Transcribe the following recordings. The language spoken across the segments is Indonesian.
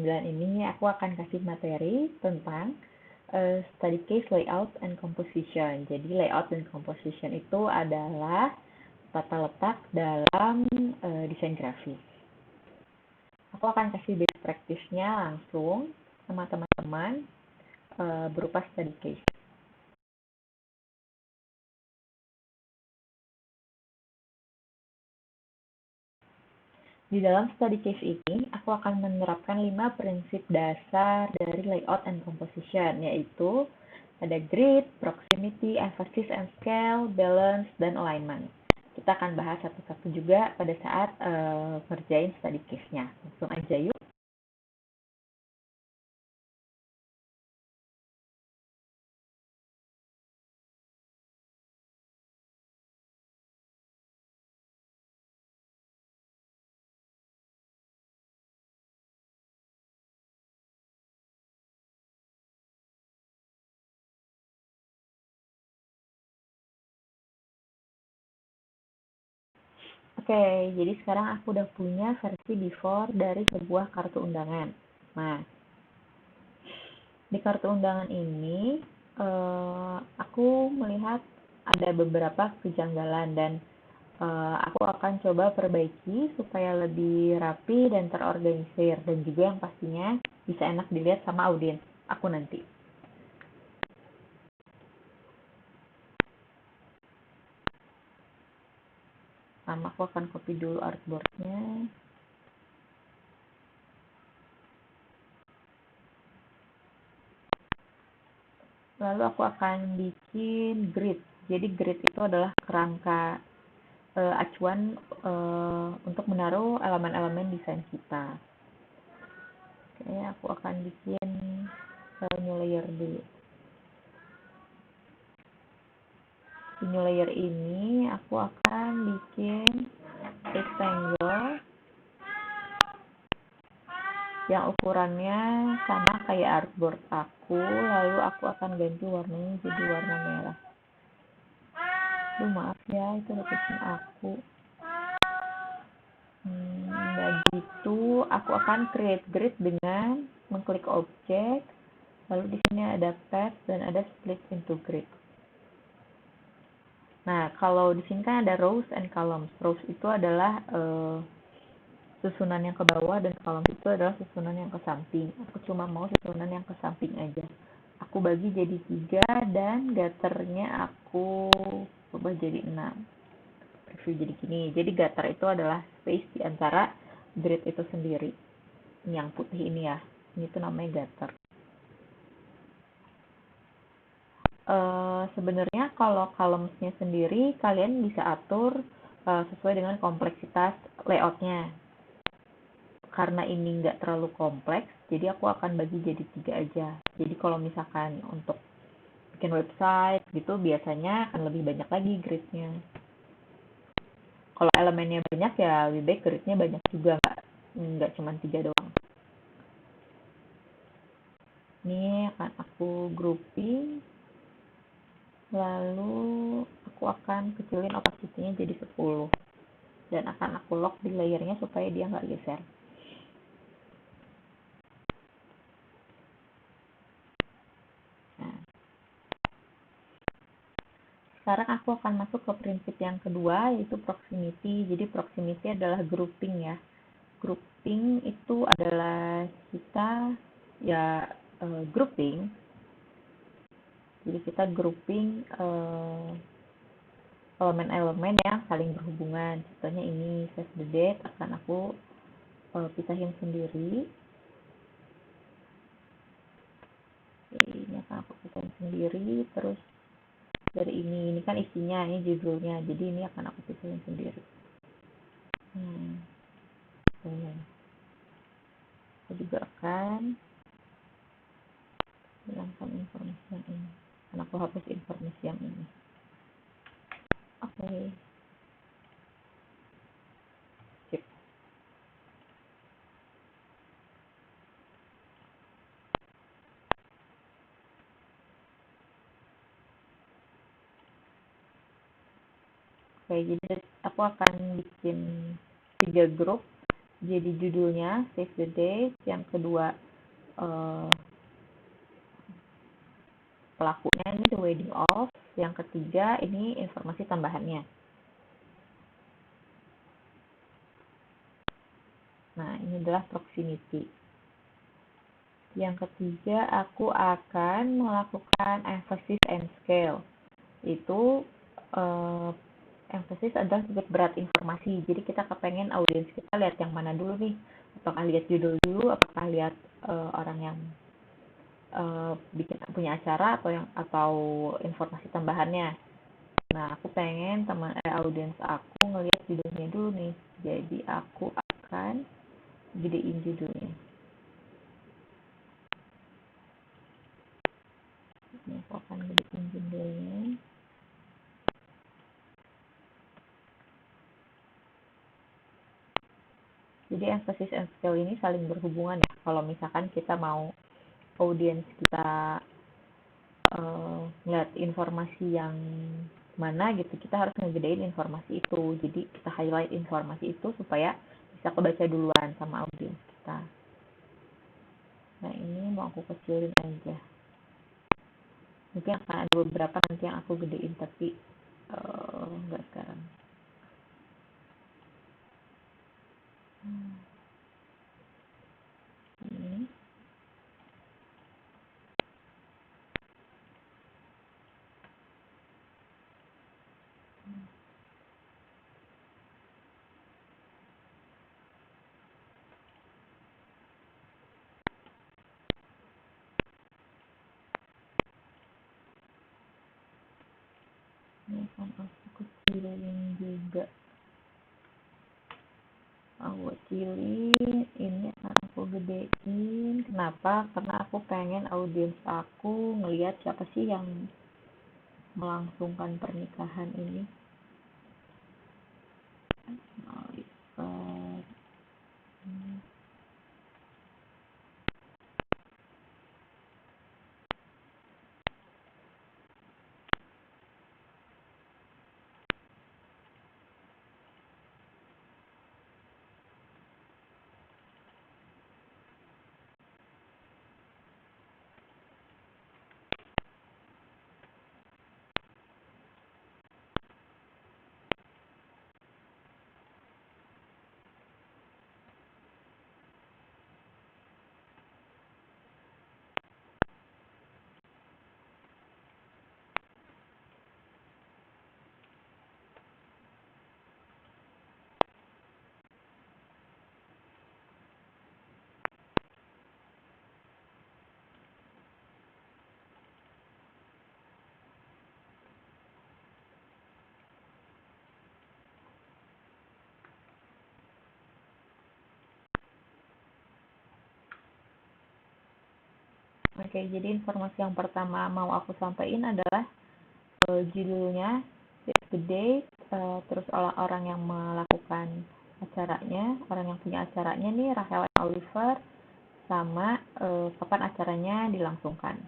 9 ini aku akan kasih materi tentang study case layout and composition. Jadi layout dan composition itu adalah tata letak dalam desain grafis. Aku akan kasih best practice-nya langsung sama teman-teman berupa study case. Di dalam study case ini, aku akan menerapkan 5 prinsip dasar dari layout and composition, yaitu ada grid, proximity, emphasis and scale, balance, dan alignment. Kita akan bahas satu-satu juga pada saat ngerjain study case-nya. Langsung aja yuk. Oke, jadi sekarang aku udah punya versi before dari sebuah kartu undangan. Nah, di kartu undangan ini aku melihat ada beberapa kejanggalan dan aku akan coba perbaiki supaya lebih rapi dan terorganisir, dan juga yang pastinya bisa enak dilihat sama audiens aku nanti. Aku akan copy dulu artboard-nya. Lalu aku akan bikin grid. Jadi grid itu adalah kerangka acuan untuk menaruh elemen-elemen desain kita. Oke, aku akan bikin new layer dulu. Di new layer ini aku akan bikin rectangle yang ukurannya sama kayak artboard aku, lalu aku akan ganti warnanya jadi warna merah. Maaf ya, itu location aku. Begitu, aku akan create grid dengan mengklik objek, lalu di sini ada path dan ada split into grid. Nah, kalau di sini kan ada rows and columns. Rows itu adalah susunan yang ke bawah dan columns itu adalah susunan yang ke samping. Aku cuma mau susunan yang ke samping aja. Aku bagi jadi 3 dan gutternya aku ubah jadi 6. Preview jadi gini. Jadi gutter itu adalah space di antara grid itu sendiri. Ini yang putih ini ya. Ini tuh namanya gutter. Sebenarnya kalau columns-nya sendiri kalian bisa atur sesuai dengan kompleksitas layout-nya. Karena ini nggak terlalu kompleks, jadi aku akan bagi jadi 3 aja. Jadi kalau misalkan untuk bikin website gitu, biasanya akan lebih banyak lagi grid-nya. Kalau elemennya banyak ya lebih baik grid-nya banyak juga, nggak cuma 3 doang. Ini akan aku grouping, lalu aku akan kecilin opacity-nya jadi 10. Dan akan aku lock di layernya supaya dia nggak geser. Sekarang aku akan masuk ke prinsip yang kedua, yaitu proximity. Jadi proximity adalah grouping ya. Grouping itu adalah kita ya grouping. Jadi kita grouping elemen-elemen yang saling berhubungan. Contohnya ini save the date akan aku pisahin sendiri. Oke, ini akan aku pisahin sendiri. Terus dari ini kan isinya, ini judulnya. Jadi ini akan aku pisahin sendiri. Saya juga akan hilangkan informasi yang ini. Karena aku hapus informasi yang ini. Oke. Sip. Oke, jadi aku akan bikin 3 grup jadi judulnya save the date, yang kedua pelakunya ini the wedding of, yang ketiga ini informasi tambahannya. Nah, ini adalah proximity. Yang ketiga, aku akan melakukan emphasis and scale. Itu emphasis adalah titik berat informasi. Jadi kita kepengen audiens kita lihat yang mana dulu nih? Apakah lihat judul dulu? Apakah lihat orang yang bikin punya acara atau informasi tambahannya? Nah, aku pengen audiens aku ngelihat judulnya dulu nih. Jadi aku akan gedein judulnya. Ini aku akan gedein judulnya. Jadi emphasis and scale ini saling berhubungan ya. Kalau misalkan kita mau audiens kita ngeliat informasi yang mana gitu, kita harus ngegedein informasi itu. Jadi kita highlight informasi itu supaya bisa kebaca duluan sama audiens kita. Nah, ini mau aku kecilin aja. Mungkin akan ada beberapa nanti yang aku gedein, tapi nggak sekarang. Ini. Ini akan aku kecilin juga. Aku kecilin, ini akan aku gedein. Kenapa? Karena aku pengen audiens aku ngelihat siapa sih yang melangsungkan pernikahan ini. Oke, jadi informasi yang pertama mau aku sampaikan adalah judulnya, save the date, terus orang yang melakukan acaranya, orang yang punya acaranya nih Rachel Oliver, sama kapan acaranya dilangsungkan.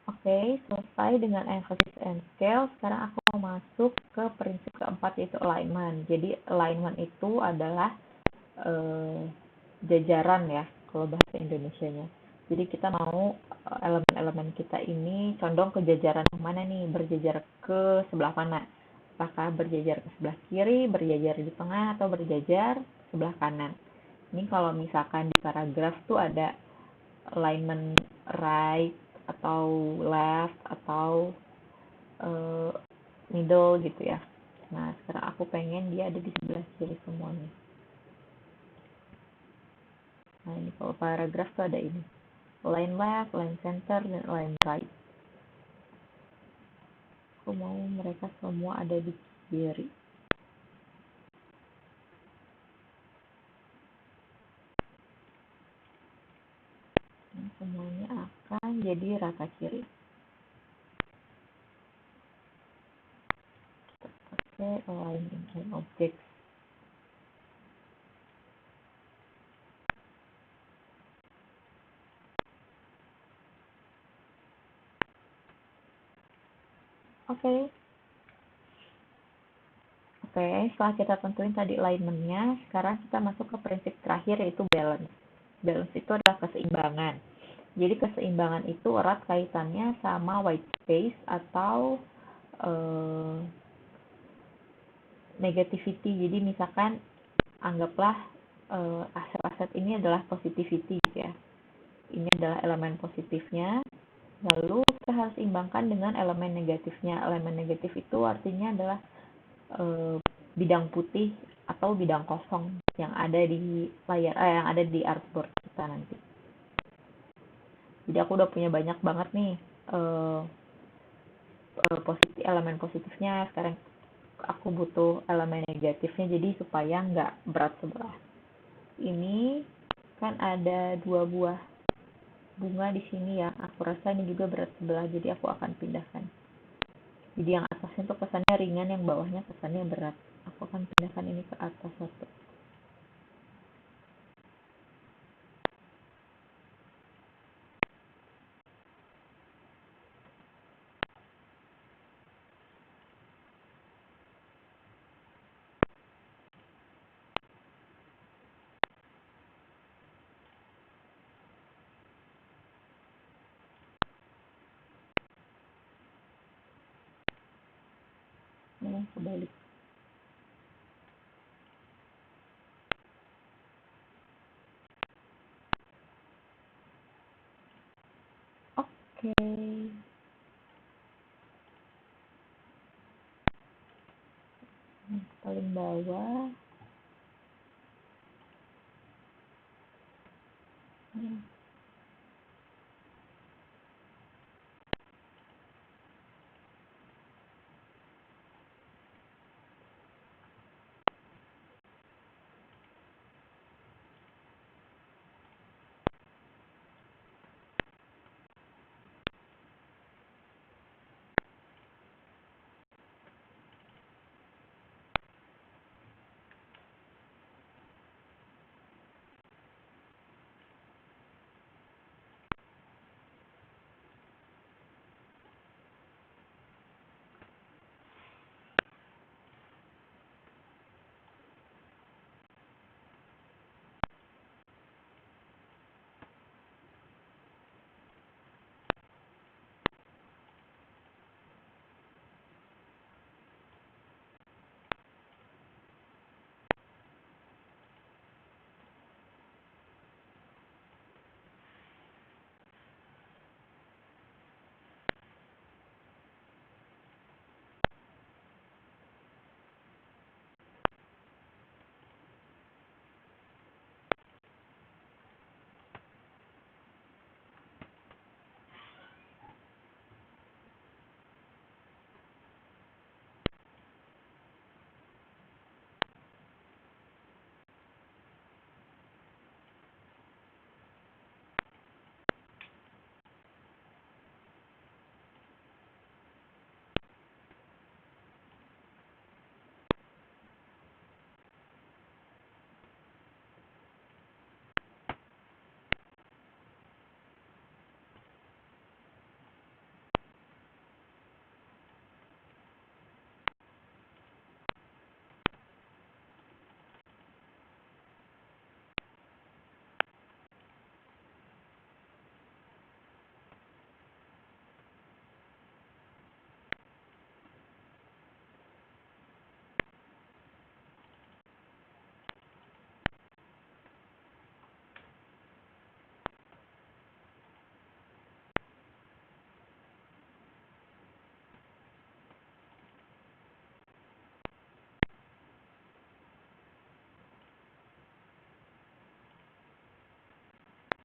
Oke, selesai dengan emphasis and scale. Sekarang aku mau masuk ke prinsip keempat, yaitu alignment. Jadi alignment itu adalah jajaran ya, kalau bahasa Indonesianya. Jadi kita mau elemen-elemen kita ini condong ke jajaran yang mana nih, berjajar ke sebelah mana. Apakah berjajar ke sebelah kiri, berjajar di tengah, atau berjajar sebelah kanan. Ini kalau misalkan di paragraf tuh ada alignment right, atau left, atau middle gitu ya. Nah, sekarang aku pengen dia ada di sebelah kiri semuanya. Nah, ini kalau paragraf tuh ada ini. Line left, line center, dan line right. Aku mau mereka semua ada di kiri. Nah, semuanya akan jadi rata kiri. Kita pakai align in object. Oke, Oke, setelah kita tentuin tadi alignment-nya, sekarang kita masuk ke prinsip terakhir yaitu balance. Balance itu adalah keseimbangan. Jadi keseimbangan itu erat kaitannya sama white space atau negativity. Jadi misalkan anggaplah aset-aset ini adalah positivity ya. Ini adalah elemen positifnya. Lalu kita harus imbangkan dengan elemen negatifnya. Elemen negatif itu artinya adalah bidang putih atau bidang kosong yang ada di layar, yang ada di artboard kita nanti. Jadi aku udah punya banyak banget nih elemen positifnya. Sekarang aku butuh elemen negatifnya, jadi supaya nggak berat sebelah. Ini kan ada 2 buah bunga di sini ya. Aku rasa ini juga berat sebelah, jadi aku akan pindahkan. Jadi yang atasnya tuh kesannya ringan, yang bawahnya kesannya berat. Aku akan pindahkan ini ke atas satu. Kebalik. Oke. Paling bawah.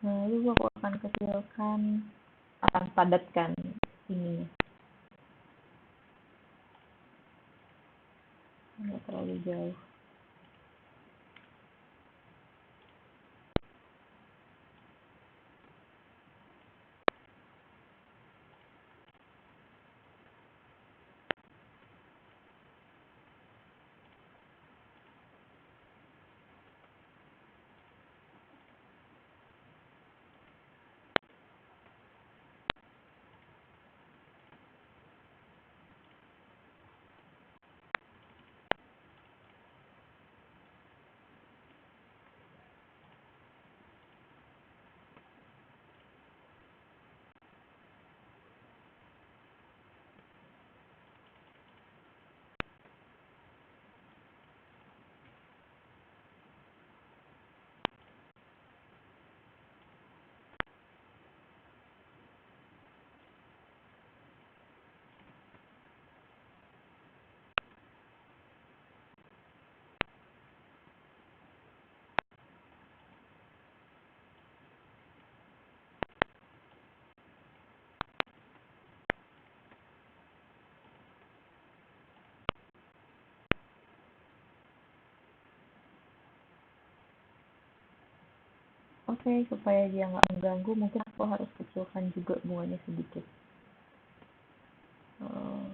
Lalu aku akan kecilkan, akan padatkan ininya. Nggak terlalu jauh. Oke, supaya dia nggak mengganggu, mungkin aku harus kecilkan juga bunganya sedikit. Eh,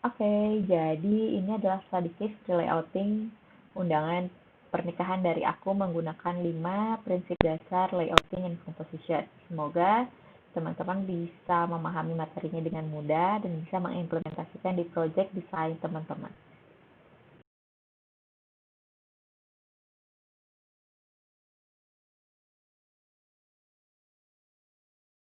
Oke, jadi ini adalah study case layouting undangan pernikahan dari aku menggunakan 5 prinsip dasar layouting and composition. Semoga teman-teman bisa memahami materinya dengan mudah dan bisa mengimplementasikan di project desain teman-teman.